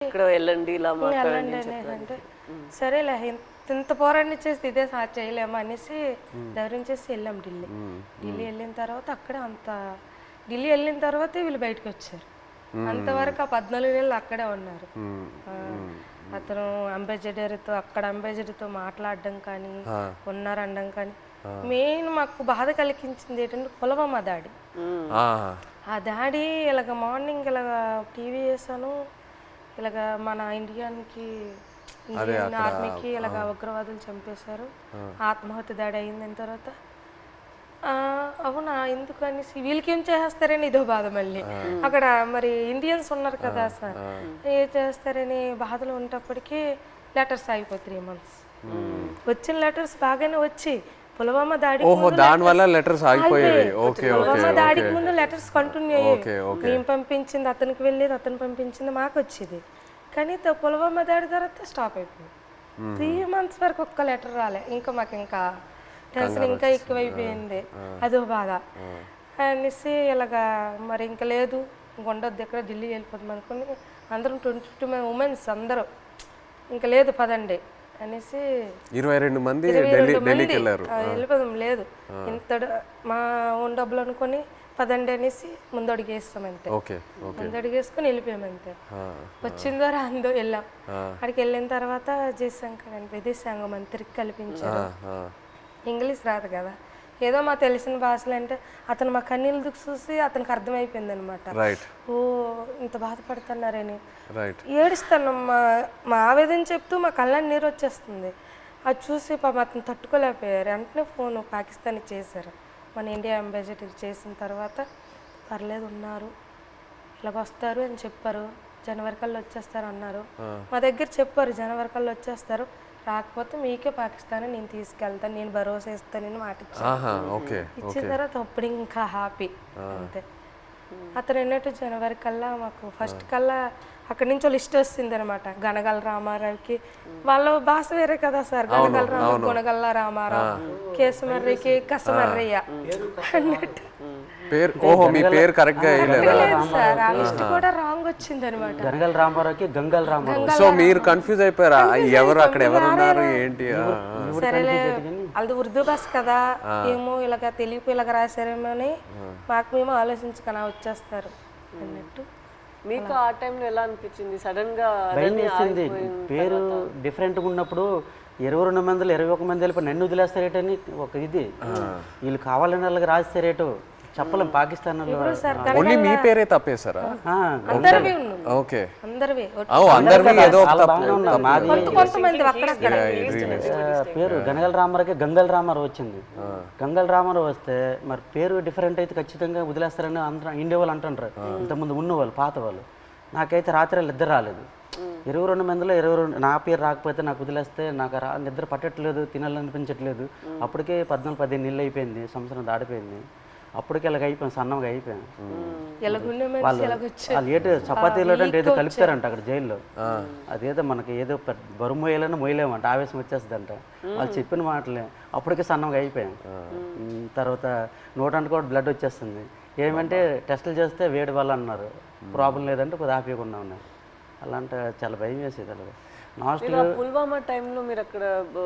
ఇక్కడ వెళ్ళండి ఇలా మాట్లాడండి అంటే సరేలే ఇంత పోరాడిని చేస్తే ఇదే చేయలేము అనేసి ధైర్యం చేసి వెళ్ళాం ఢిల్లీ. ఢిల్లీ వెళ్ళిన తర్వాత అక్కడే ఢిల్లీ వెళ్ళిన తర్వాతే వీళ్ళు బయటకు వచ్చారు. అంతవరకు ఆ 14 నెలలు అక్కడే ఉన్నారు. అతను అక్కడ అంబాసిడర్తో మాట్లాడడం కానీ ఉన్నారనడం కానీ మెయిన్ మాకు బాధ కలిగించింది ఏంటంటే పుల్వామా దాడి. ఆ దాడి ఇలాగ మార్నింగ్ ఇలాగ టీవీ వేసాను, ఇలాగ మన ఇండియన్ ఆర్మీకి ఇలాగ ఉగ్రవాదులు చంపేశారు, ఆత్మహత్య దాడి అయిందని తర్వాత అవునా ఎందుకు అనేసి వీళ్ళకేం చేస్తారని ఇదో బాధ. మళ్ళీ అక్కడ మరి ఇండియన్స్ ఉన్నారు కదా సార్, ఏం చేస్తారని బాధలు ఉన్నప్పటికీ లెటర్స్ ఆగిపోయి 3 months. వచ్చిన లెటర్స్ బాగానే వచ్చి పుల్వామా దాడికి ముందు లెటర్స్ కంటిన్యూ అయ్యేవి. మేము పంపించింది అతనికి వెళ్ళేది, అతను పంపించింది మాకు వచ్చేది. కానీ పుల్వామా దాడి తర్వాత స్టాప్ అయిపోయింది. 3 months వరకు ఒక్క లెటర్ రాలే. ఇంకా మాకు ఇంకా టెన్షన్ ఇంకా ఎక్కువైపోయింది, అదో బాధ అనేసి ఇలాగా మరి ఇంకా లేదు ఉండొద్దు ఎక్కడ ఢిల్లీ వెళ్ళిపోతాం అనుకుని అందరం 22 ఉమెన్స్ అందరూ ఇంకా లేదు పదండి అనేసి 22 మంది వెళ్ళిపోదాం. లేదు ఇంత మా ఓన్ డబ్బులు అనుకొని పదండి అనేసి ముందడుగు వేస్తాం అంతే. ముందడుగు వేసుకొని వెళ్ళిపోయాం అంతే. వచ్చిందో రాందో వెళ్ళాం. అక్కడికి వెళ్ళిన తర్వాత విదేశాంగ మంత్రికి కల్పించారు. ఇంగ్లీష్ రాదు కదా, ఏదో మా తెలిసిన భాషలు అంటే అతను మా కన్నీళ్ళు దుక్కు చూసి అతనికి అర్థమైపోయింది అనమాట. ఓ ఇంత బాధపడుతున్నారని ఏడుస్తాను. మా ఆవేదన చెప్తూ మా కళ్ళని నీరు వచ్చేస్తుంది. అది చూసి పాపం అతను తట్టుకోలేకపోయారు. వెంటనే ఫోన్ పాకిస్తాన్కి చేశారు. మన ఇండియా అంబాసిడర్ చేసిన తర్వాత పర్లేదు ఉన్నారు, ఇలాగ వస్తారు అని చెప్పారు. జనవరి కల్లా వచ్చేస్తారు అన్నారు. మా దగ్గర చెప్పారు జనవరి కల్లా వచ్చేస్తారు, రాకపోతే మీకే పాకిస్తాన్ నేను తీసుకెళ్తాను, నేను భరోసా ఇస్తానని మాట ఇచ్చిన తర్వాత అప్పుడు ఇంకా హ్యాపీ అంతే. అతను ఎన్నట్టు జనవరి కల్లా మాకు ఫస్ట్ కల్లా అక్కడి నుంచి లిస్ట్ వస్తుంది అనమాట. గనగల రామారావుకి వాళ్ళ భాష వేరే కదా సార్, గనగల రామ గుణగల్ల రామారావు, కేసుమర్రికి కసమర్రయ్య అన్నట్టు సార్. ఆ లిస్ట్ కూడా రాంగ్ వచ్చింది అనమాట. గనగల రామారావుకి గంగల్ రామారావు. సో మీరు కన్ఫ్యూజ్ అయిపోయారా ఎవరు అక్కడ ఎవరు ఉన్నారు ఏంటి? సరేలే అది ఉర్దూ భాష కదా ఏమో ఇలాగ తెలుగు ఇలాగ రాశారేమో అని మాకు మేము ఆలోచించుకున్నా వచ్చేస్తారు అన్నట్టు. మీకు ఆ టైంలో ఎలా అనిపించింది? సడన్ గా భయం వేసింది. పేరు డిఫరెంట్గా ఉన్నప్పుడు 22 మందిలో 21 మంది వెళ్ళిపోయి నన్ను వదిలేస్తారేటని ఒక ఇది, వీళ్ళు కావాలని వాళ్ళకి రాస్తారేటో చెప్పలేం. పాకిస్తాన్ మీ పేరే తప్పేశారా? పేరు గనగల రామారావుకి గంగల్ రామారావు వచ్చింది. గంగల్ రామారావు వస్తే మరి పేరు డిఫరెంట్ అయితే ఖచ్చితంగా వదిలేస్తారని అందరూ ఇండియా వాళ్ళు అంటుంటారు. ఇంతకుముందు ఉన్నవాళ్ళు పాత వాళ్ళు. నాకైతే రాత్రి నిద్ర రాలేదు. 22 మందిలో 22 నా పేరు రాకపోతే నాకు వదిలేస్తే నాకు నిద్ర పట్టట్లేదు, తినాలనిపించట్లేదు. అప్పటికే 14-15 నెలలు అయిపోయింది, సంవత్సరం దాడిపోయింది. అప్పటికి ఇలాగ అయిపోయాను, సన్నంగా అయిపోయాను. వాళ్ళు ఏదో చపాతీలో అంటే ఏదో కలుపుతారంట అక్కడ జైల్లో. అదేదో మనకి ఏదో బరువు మోయాలని మోయలేమంట, ఆవేశం వచ్చేస్తుందంట. వాళ్ళు చెప్పిన మాటలే అప్పటికే సన్నంగా అయిపోయాను. తర్వాత నోటంటే కూడా బ్లడ్ వచ్చేస్తుంది. ఏమంటే టెస్టులు చేస్తే వేడి వల్ల అన్నారు, ప్రాబ్లం లేదంటే కొద్దిగా ఆపేయకుండా ఉన్నారు. అలాంటి చాలా భయం వేసేది. అలాగే పుల్వామా టైంలో మీరు అక్కడ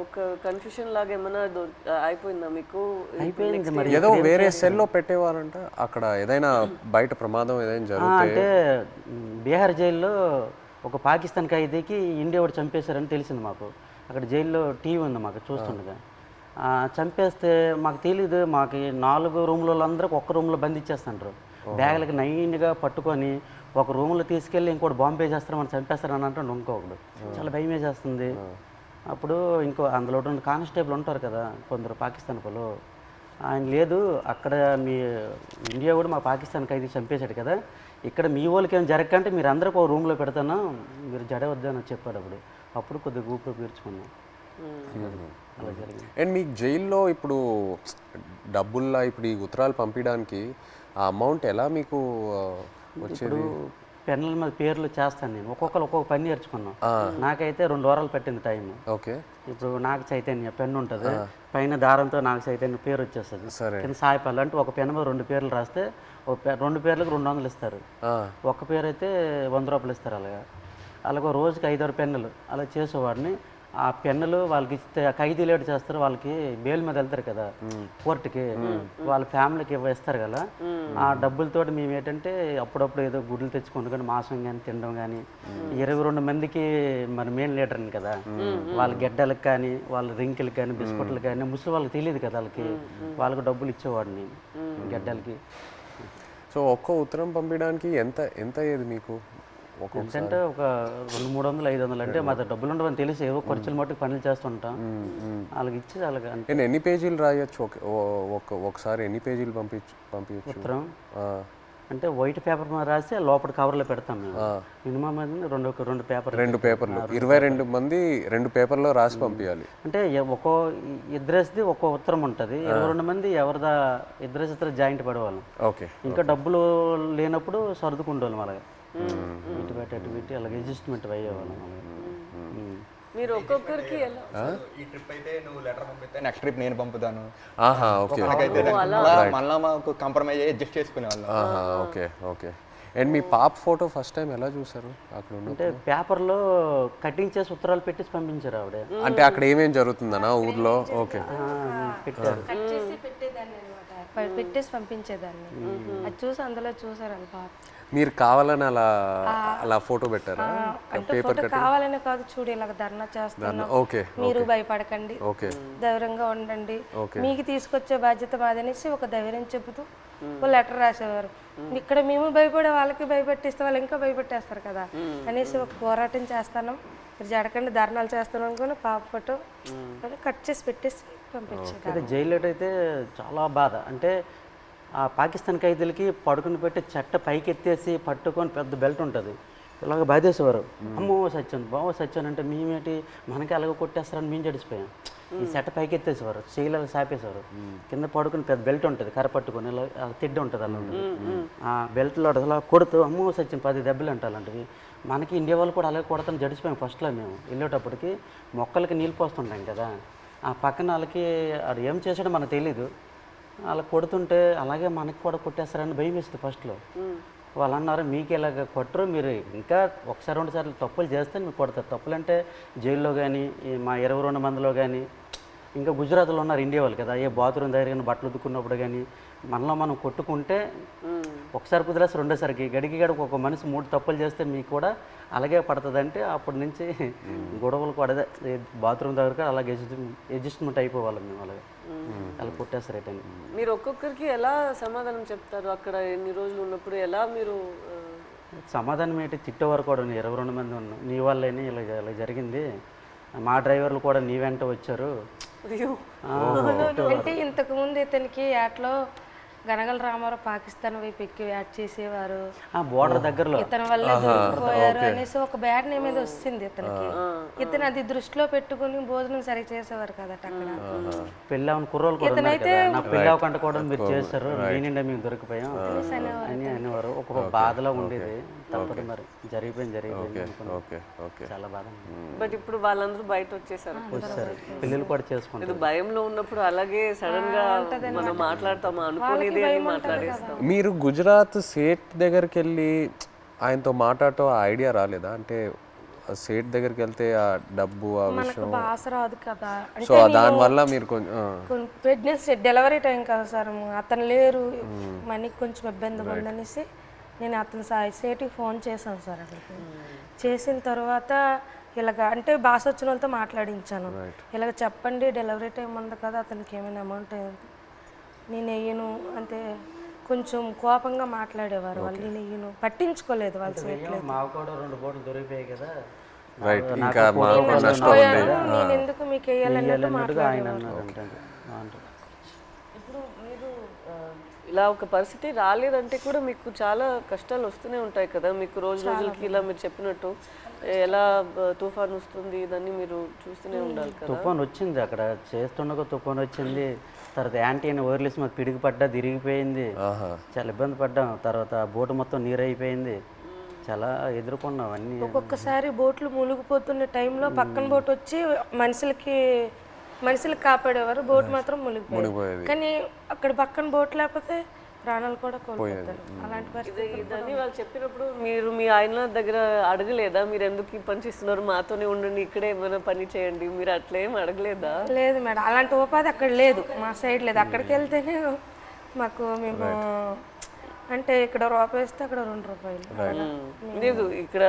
ఒక కన్ఫ్యూషన్ లాగా ఏమైనా అయిపోయిందా మీకు? అయిపోయింది. మరి ఏదో వేరే సెల్లో పెట్టేవారంట అక్కడ, ఏదైనా బయట ప్రమాదం ఏదైనా జరిగితే. అంటే బీహార్ జైల్లో ఒక పాకిస్తాన్ ఖైదీకి ఇండియా వాడు చంపేశారని తెలిసింది మాకు. అక్కడ జైల్లో టీవీ ఉంది మాకు చూస్తుండగా. చంపేస్తే మాకు తెలీదు. మాకు 4 రూమ్లలో అందరికి ఒక్క రూమ్లో బంధించేస్తుంటారు. బ్యాగులకి నైన్గా పట్టుకొని ఒక రూమ్లో తీసుకెళ్ళి ఇంకోటి బాంబే చేస్తారు, మనం చంపేస్తారని అంటాడు ఇంకొకడు. చాలా భయం వేసేస్తుంది. అప్పుడు ఇంకో అందులో కానిస్టేబుల్ ఉంటారు కదా కొందరు పాకిస్తాన్ వాళ్ళు, ఆయన లేదు అక్కడ మీ ఇండియా కూడా మా పాకిస్తాన్ ఖైదీ చంపేశాడు కదా, ఇక్కడ మీ వాళ్ళకి ఏం జరగకంటే మీరు అందరికీ ఒక రూమ్లో పెడతాను, మీరు జడవద్దని చెప్పాడు. అప్పుడు కొద్దిగా గూపులో పీల్చుకున్నాం. అలా జరిగింది. అండ్ మీకు జైల్లో ఇప్పుడు డబ్బుల్లా ఇప్పుడు ఈ ఉత్తరాలు పంపించడానికి ఆ అమౌంట్ ఎలా మీకు వచ్చేది? పెన్నుల మీద పేర్లు చేస్తాను నేను, ఒక్కొక్కరు ఒక్కొక్క పని నేర్చుకున్నాం. నాకైతే 2 వారాలు పట్టింది టైం. ఓకే. ఇప్పుడు నాకు చైతన్య పెన్ను ఉంటుంది, పైన దారంతో నాకు చైతన్య పేరు వచ్చేస్తుంది. కింద సాయిపల్లి అంటే ఒక పెన్ను మీద 2 పేర్లు రాస్తే 2 పేర్లకు 200 ఇస్తారు. ఒక్క పేరు అయితే 100 రూపాయలు ఇస్తారు. అలాగా అలాగ రోజుకి 5-6 పెన్నులు అలా చేసేవాడిని. ఆ పెన్నులు వాళ్ళకి ఇస్తే ఆ ఖైదీలు ఏడు చేస్తారు, వాళ్ళకి బెయిల్ మీద వెళ్తారు కదా కోర్టుకి, వాళ్ళ ఫ్యామిలీకి ఇస్తారు కదా, ఆ డబ్బులతో మేము ఏంటంటే అప్పుడప్పుడు ఏదో గుడ్లు తెచ్చుకుంటూ కానీ మాంసం కానీ తినడం కానీ, 22 మందికి మరి మెయిన్ లీడర్ని కదా, వాళ్ళ గెడ్డలకు కానీ వాళ్ళ రింకిలకు కానీ బిస్కెట్లకు కానీ ముసలి వాళ్ళకి తెలియదు కదా, వాళ్ళకి డబ్బులు ఇచ్చేవాడిని గెడ్డలకి. సో ఒక్క ఉత్తరం పంపించడానికి ఎంత ఎంత అయ్యేది మీకు? ఎంతంటే ఒక 200-300-500 అంటే మా డబ్బులు ఉండవని తెలిసి ఏవో ఖర్చులు మట్టుకు పనులు చేస్తుంటాం, వాళ్ళకి ఇచ్చి అలాగే. నేను ఎన్ని పేజీలు రాయొచ్చు ఒకసారి? ఎన్ని పేజీలు పంపించచ్చు ఉత్తరం? అంటే వైట్ పేపర్ మీద రాసి లోపల కవర్లో పెడతాం మేము. మినిమం రెండు పేపర్లు 22 మంది 2 పేపర్లో రాసి పంపించాలి. అంటే ఒక్కో ఇద్దరేసిది ఒక్కో ఉత్తరం ఉంటుంది, 22 మంది ఎవరిదా ఇద్దరు జాయింట్ పడేవాళ్ళం. ఓకే. ఇంకా డబ్బులు లేనప్పుడు సర్దుకుండేవాళ్ళం అలాగే, ఇటు పెట్టి అలాగే అడ్జస్ట్మెంట్ అయ్యేవాళ్ళం. మీరు ఒక్కొక్కరికి ఎలా? ఈ ట్రిప్ అయితే నువ్వు లెటర్ పంపిస్తే నెక్స్ట్ ట్రిప్ నేను పంపుతాను. ఓకే. మళ్ళీ మాకు కాంప్రమైజ్ అయ్యి అడ్జస్ట్ చేసుకునేవాళ్ళం. Okay okay. అండ్ మీ పాప ఫోటో ఫస్ట్ టైం ఎలా చూసారు అక్కడ? అంటే పేపర్లో కటింగ్ చేసి ఉత్తరాలు పెట్టేసి పంపించారు ఆవిడ. అంటే అక్కడ ఏమేం జరుగుతుందనా ఊర్లో? ఓకే. పెట్టారు, పెట్టేసి పంపించేదాన్ని. అది చూసి అందులో చూసారని పాప. మీరు కావాలని అలా ఫోటో పెట్టారా? అంటే ఫోటో కావాలనే కాదు, చూడు ఇలాగ ధర్నా చేస్తున్నాం, మీరు భయపడకండి, ధైర్యంగా ఉండండి, మీకు తీసుకొచ్చే బాధ్యత మాదనేసి ఒక ధైర్యం చెబుతూ ఒక లెటర్ రాసేవారు. ఇక్కడ మేము భయపడే వాళ్ళకి భయపెట్టిస్తే వాళ్ళు ఇంకా భయపెట్టేస్తారు కదా అనేసి ఒక పోరాటం చేస్తాను, మీరు జడకండి ధర్నాలు చేస్తాను అనుకుని పాప ఫోటో కట్ చేసి పెట్టేసి పంపించారు. జైల్లో అయితే చాలా బాధ. అంటే ఆ పాకిస్తాన్ ఖైదీలకి పడుకుని పెట్టి చెట్ట పైకి ఎత్తేసి పట్టుకొని పెద్ద బెల్ట్ ఉంటుంది, ఇలాగ బాధేసేవారు. అమ్మో సత్యం బావో సత్యం అంటే మేమేంటి మనకి అలాగ కొట్టేస్తారని మేము జడిసిపోయాం. ఈ చెట్ట పైకి ఎత్తేసేవారు, చేయలు సాపేసేవారు, కింద పడుకుని పెద్ద బెల్ట్ ఉంటుంది కర్ర పట్టుకొని ఇలా తిడ్డ ఉంటుంది అలా ఉంటుంది. ఆ బెల్ట్లో అలా కొడుతూ అమ్మో సత్యం 10 దెబ్బలు అంటే అలాంటివి. మనకి ఇండియా వాళ్ళు కూడా అలాగే కొడతాను జడిసిపోయాం. ఫస్ట్లో మేము వెళ్ళేటప్పటికి మొక్కలకి నీళ్ళు పోస్తుంటాం కదా, ఆ పక్కన వాళ్ళకి అది ఏం చేసాడో మనకు తెలీదు, అలా కొడుతుంటే అలాగే మనకి కూడా కొట్టేస్తారని భయం వేస్తుంది ఫస్ట్లో. వాళ్ళు అన్నారు మీకు ఇలాగ కొట్టరు, మీరు ఇంకా 1-2 సార్లు తప్పులు చేస్తే మీకు కొడతారు. తప్పులు అంటే జైల్లో కానీ మా 22 మందిలో కానీ, ఇంకా గుజరాత్లో ఉన్నారు ఇండియా వాళ్ళు కదా, ఏ బాత్రూమ్ దగ్గర కానీ బట్టలు ఉతుక్కున్నప్పుడు కానీ మనలో మనం కొట్టుకుంటే ఒకసారి కుదిరేసి రెండోసారికి గడికి ఒక మనిషి 3 తప్పులు చేస్తే మీకు కూడా అలాగే పడుతుంది. అంటే అప్పటి నుంచి గొడవలు కూడా బాత్రూమ్ దగ్గర అలాగే అడ్జస్ట్మెంట్ అయిపోవాలి మేము, అలాగే అలా కొట్టేస్తారు రిటర్న్. మీరు ఒక్కొక్కరికి ఎలా సమాధానం చెప్తారు అక్కడ ఎన్ని రోజులు ఉన్నప్పుడు? ఎలా మీరు సమాధానం ఏంటి? తిట్టేవారు కూడా 22 మంది ఉన్నాం, నీ వాళ్ళని ఇలా జరిగింది, మా డ్రైవర్లు కూడా నీ వెంట వచ్చారు. అంటే ఇంతకు ముందు ఇతనికి యాట్లో గనగల రామారావు పాకిస్తాన్ వైపు ఎక్కి యాడ్ చేసేవారు, బోర్డర్ దగ్గరలో ఇతని వల్ల దొరికిపోయారు అనేసి ఒక బ్యాడ్ నేమ్ మీద వస్తుంది ఇతనికి. ఇతను అది దృష్టిలో పెట్టుకుని భోజనం సరిగ్గా చేసేవారు కదట అక్కడ. పెళ్ళి అవును కుర్రోలు కూడా నాకు పెళ్ళి అవ్వకుండా కూడా మీరు చేస్తారు, నేనిండా మేము దొరికిపోయాం అని అనేవారు. ఒక్కొక్క బాధలో ఉండేది. తప్పదు మరి, జరిగిపోయింది చాలా బాధ. బట్ ఇప్పుడు వాళ్ళందరూ బయట వచ్చేసారు, పిల్లలు కూడా చేసుకుంటారు. భయంలో ఉన్నప్పుడు అలాగే సడన్ గా మనం మాట్లాడతామా అనుకోని మాట్లాడేస్తాం. మీరు గుజరాత్ సేట్ దగ్గరికి వెళ్ళి ఆయనతో మాట్లాడటం ఐడియా రాలేదా? అంటే సేట్ దగ్గరికి వెళ్తే ఆ డబ్బు ఆ విషయం భాష రాదు కదా, సో దానివల్ల మీరు కొంచెం ప్రెగ్నెన్సీ డెలివరీ టైం కదా సార్, అతను లేరు, మనకి కొంచెం ఇబ్బంది ఉందనేసి నేను అతను సేటికి ఫోన్ చేశాను సార్. అక్కడికి చేసిన తర్వాత ఇలాగ అంటే భాష వచ్చిన వాళ్ళతో మాట్లాడించాను, ఇలాగ చెప్పండి డెలివరీ టైం ఉంది కదా, అతనికి ఏమైనా అమౌంట్ నేను వెయ్యను అంటే కొంచెం కోపంగా మాట్లాడేవారు వాళ్ళు. నేను వెయ్యను, పట్టించుకోలేదు వాళ్ళు. మాకు కూడా 2 బోట్లు దొరికిపోయాయి కదా, నేను ఎందుకు మీకు వేయాలన్నట్టు మాట్లాడేవారు. ఇప్పుడు మీరు ఇలా ఒక పరిస్థితి రాలేదంటే కూడా మీకు చాలా కష్టాలు వస్తూనే ఉంటాయి కదా, మీకు రోజులకి ఇలా మీరు చెప్పినట్టు ఎలా తుఫాన్ వస్తుంది ఇదన్నీ మీరు చూస్తూనే ఉండాలి కదా. తుఫాన్ వచ్చింది అక్కడ చేస్తుండగా తుఫాన్ వచ్చింది, తర్వాత యాంటీని వైర్లెస్ మాకు పిడికి పడ్డా తిరిగిపోయింది, చాలా ఇబ్బంది పడ్డాం. తర్వాత బోటు మొత్తం నీరు అయిపోయింది, చాలా ఎదుర్కొన్నాం అన్నీ. ఒక్కొక్కసారి బోట్లు మునిగిపోతున్న టైంలో పక్కన బోట్ వచ్చి మనుషులకి కాపాడేవారు, బోట్ మాత్రం మునిగిపోయేది. కానీ అక్కడ పక్కన బోట్ లేకపోతే ప్రాణాలు కూడా కోల్పోతారు. అలాంటి పరిస్థితి ఇదని వాళ్ళు చెప్పినప్పుడు మీరు మీ ఆయన దగ్గర అడగలేదా, మీరు ఎందుకు ఈ పని చేస్తున్నారు, మాతోనే ఉండండి, ఇక్కడే ఏమైనా పని చేయండి, మీరు అట్లేం అడగలేదా? లేదు మేడం, అలాంటి ఉపాధి అక్కడ లేదు, మా సైడ్ లేదు. అక్కడికి వెళ్తేనే మాకు మేము అంటే ఇక్కడ రూపాయి ఇస్తే అక్కడ 2 రూపాయలు. లేదు ఇక్కడ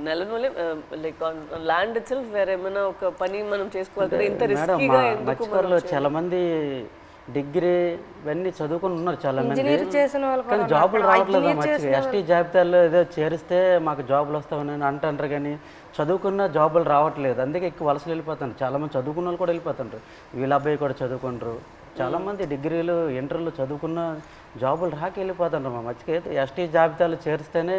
నెలనూలే లైక్ ల్యాండ్ ఇట్ సెల్ఫ్ వేరే ఏమైనా ఒక పని మనం చేసుకోవాలి కదా, ఇంత మేడం రిస్కీగా ఎందుకు? మచ్చిపూర్లో చాలా మంది డిగ్రీ ఇవన్నీ చదువుకుని ఉన్నారు చాలా మంది, చేసిన వాళ్ళు కానీ జాబులు రావట్లేదు. మంచిగా ఎస్టీ జాబితాలో ఏదో చేరిస్తే మాకు జాబులు వస్తామని అంటారు, కానీ చదువుకున్న జాబులు రావట్లేదు. అందుకే ఎక్కువ వలసలు వెళ్ళిపోతారు. చాలా మంది చదువుకున్న వాళ్ళు కూడా వెళ్ళిపోతుంటారు. వీళ్ళ అబ్బాయి కూడా చదువుకుంటారు. చాలా మంది డిగ్రీలు ఇంటర్లు చదువుకున్న జాబులు రాక వెళ్ళిపోతుంటారు. మా మధ్యకి ఎస్టీ జాబితాలో చేరిస్తేనే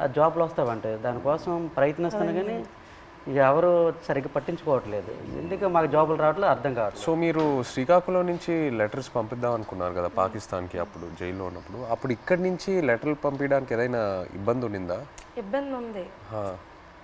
ఆ జాబులు వస్తావంటే దానికోసం ప్రయత్నిస్తాను, కానీ ఇక ఎవరు సరిగ్గా పట్టించుకోవట్లేదు. ఎందుకు మాకు జాబులు రావట్లేదు అర్థం కావట్లేదు. సో మీరు శ్రీకాకుళం నుంచి లెటర్స్ పంపిద్దాం అనుకున్నారు కదా పాకిస్తాన్కి, అప్పుడు జైల్లో ఉన్నప్పుడు. అప్పుడు ఇక్కడి నుంచి లెటర్లు పంపించడానికి ఏదైనా ఇబ్బంది ఉండిందా? ఇబ్బంది ఉంది.